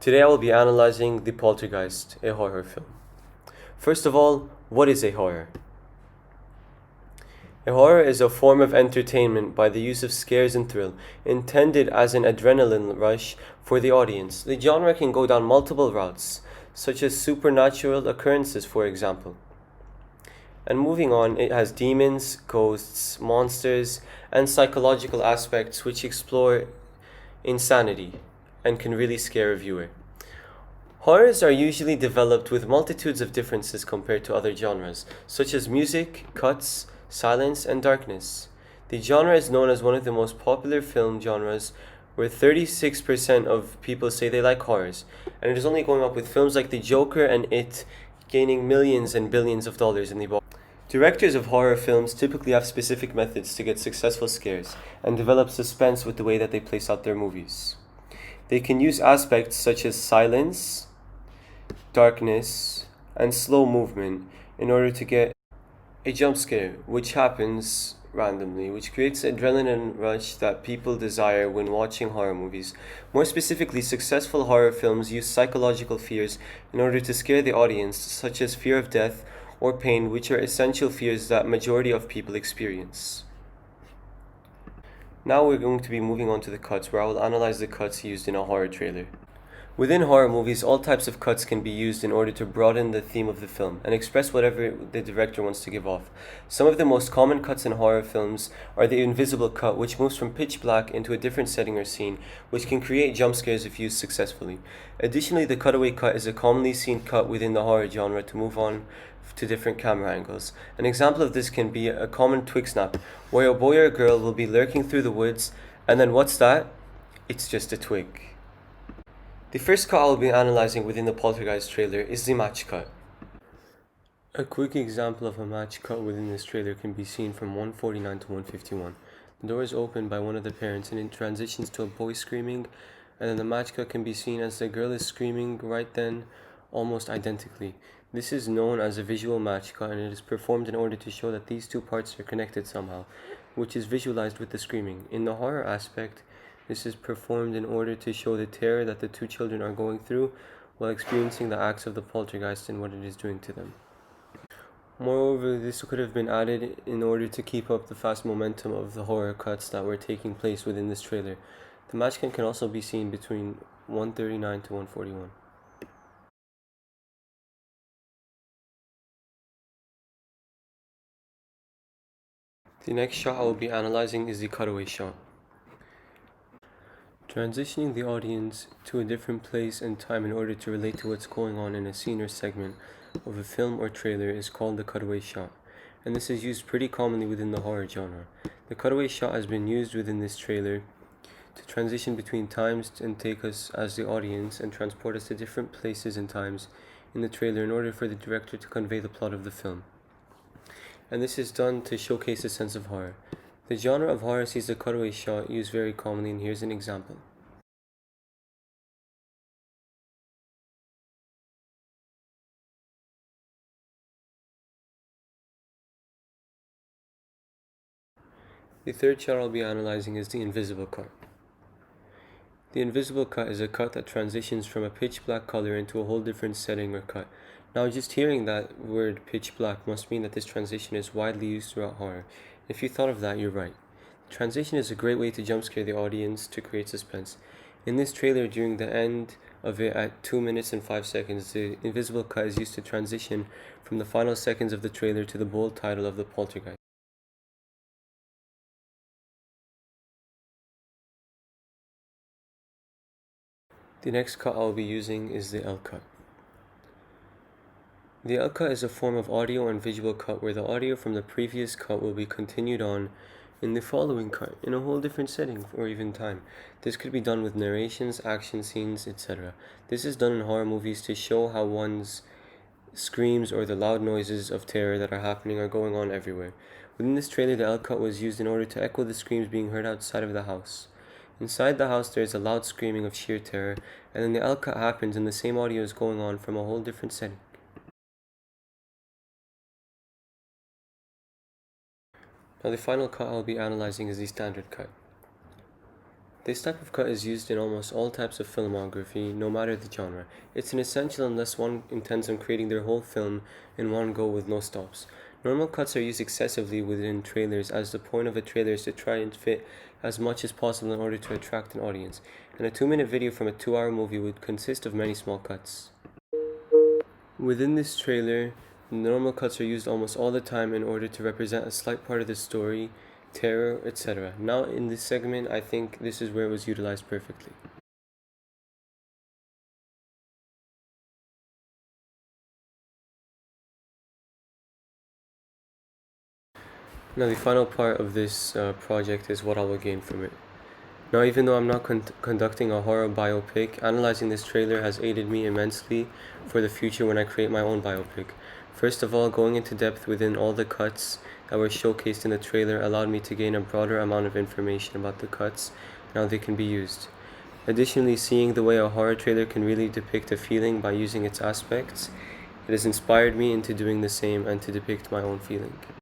Today I will be analyzing The Poltergeist, a horror film. First of all, what is a horror? A horror is a form of entertainment by the use of scares and thrill, intended as an adrenaline rush for the audience. The genre can go down multiple routes, such as supernatural occurrences, for example. And moving on, it has demons, ghosts, monsters, and psychological aspects which explore insanity and can really scare a viewer. Horrors are usually developed with multitudes of differences compared to other genres, such as music, cuts, silence, and darkness. The genre is known as one of the most popular film genres, where 36% of people say they like horrors, and it is only going up with films like The Joker and It gaining millions and billions of dollars in the box. Directors of horror films typically have specific methods to get successful scares and develop suspense with the way that they place out their movies. They can use aspects such as silence, darkness, and slow movement in order to get a jump scare, which happens randomly, which creates an adrenaline rush that people desire when watching horror movies. More specifically, successful horror films use psychological fears in order to scare the audience, such as fear of death or pain, which are essential fears that majority of people experience. Now we're going to be moving on to the cuts, where I will analyze the cuts used in a horror trailer. Within horror movies, all types of cuts can be used in order to broaden the theme of the film and express whatever the director wants to give off. Some of the most common cuts in horror films are the invisible cut, which moves from pitch black into a different setting or scene, which can create jump scares if used successfully. Additionally, the cutaway cut is a commonly seen cut within the horror genre to move on to different camera angles. An example of this can be a common twig snap, where a boy or a girl will be lurking through the woods, and then what's that? It's just a twig. The first cut I will be analyzing within the Poltergeist trailer is the match cut. A quick example of a match cut within this trailer can be seen from 149 to 151. The door is opened by one of the parents and it transitions to a boy screaming, and then the match cut can be seen as the girl is screaming right then, almost identically. This is known as a visual match cut, and it is performed in order to show that these two parts are connected somehow, which is visualized with the screaming. In the horror aspect, this is performed in order to show the terror that the two children are going through while experiencing the acts of the poltergeist and what it is doing to them. Moreover, this could have been added in order to keep up the fast momentum of the horror cuts that were taking place within this trailer. The match can also be seen between 139 to 141. The next shot I will be analyzing is the cutaway shot. Transitioning the audience to a different place and time in order to relate to what's going on in a scene or segment of a film or trailer is called the cutaway shot, and this is used pretty commonly within the horror genre. The cutaway shot has been used within this trailer to transition between times and take us as the audience and transport us to different places and times in the trailer in order for the director to convey the plot of the film. And this is done to showcase a sense of horror. The genre of horror sees the cutaway shot used very commonly, and here's an example. The third shot I'll be analyzing is the invisible cut. The invisible cut is a cut that transitions from a pitch black color into a whole different setting or cut. Now, just hearing that word pitch black must mean that this transition is widely used throughout horror. If you thought of that, you're right. Transition is a great way to jump scare the audience to create suspense. In this trailer, during the end of it at 2 minutes and 5 seconds, the invisible cut is used to transition from the final seconds of the trailer to the bold title of The Poltergeist. The next cut I'll be using is the L cut. The L cut is a form of audio and visual cut where the audio from the previous cut will be continued on in the following cut in a whole different setting or even time. This could be done with narrations, action scenes, etc. This is done in horror movies to show how one's screams or the loud noises of terror that are happening are going on everywhere. Within this trailer, the L cut was used in order to echo the screams being heard outside of the house. Inside the house, there is a loud screaming of sheer terror, and then the L cut happens and the same audio is going on from a whole different setting. Now, the final cut I'll be analyzing is the standard cut. This type of cut is used in almost all types of filmography, no matter the genre. It's an essential unless one intends on creating their whole film in one go with no stops. Normal cuts are used excessively within trailers, as the point of a trailer is to try and fit as much as possible in order to attract an audience, and a 2-minute video from a 2-hour movie would consist of many small cuts. Within this trailer, normal cuts are used almost all the time in order to represent a slight part of the story, terror, etc. Now, in this segment, I think this is where it was utilized perfectly. Now, the final part of this project is what I will gain from it. Now, even though I'm not conducting a horror biopic, analyzing this trailer has aided me immensely for the future when I create my own biopic. First of all, going into depth within all the cuts that were showcased in the trailer allowed me to gain a broader amount of information about the cuts and how they can be used. Additionally, seeing the way a horror trailer can really depict a feeling by using its aspects, it has inspired me into doing the same and to depict my own feeling.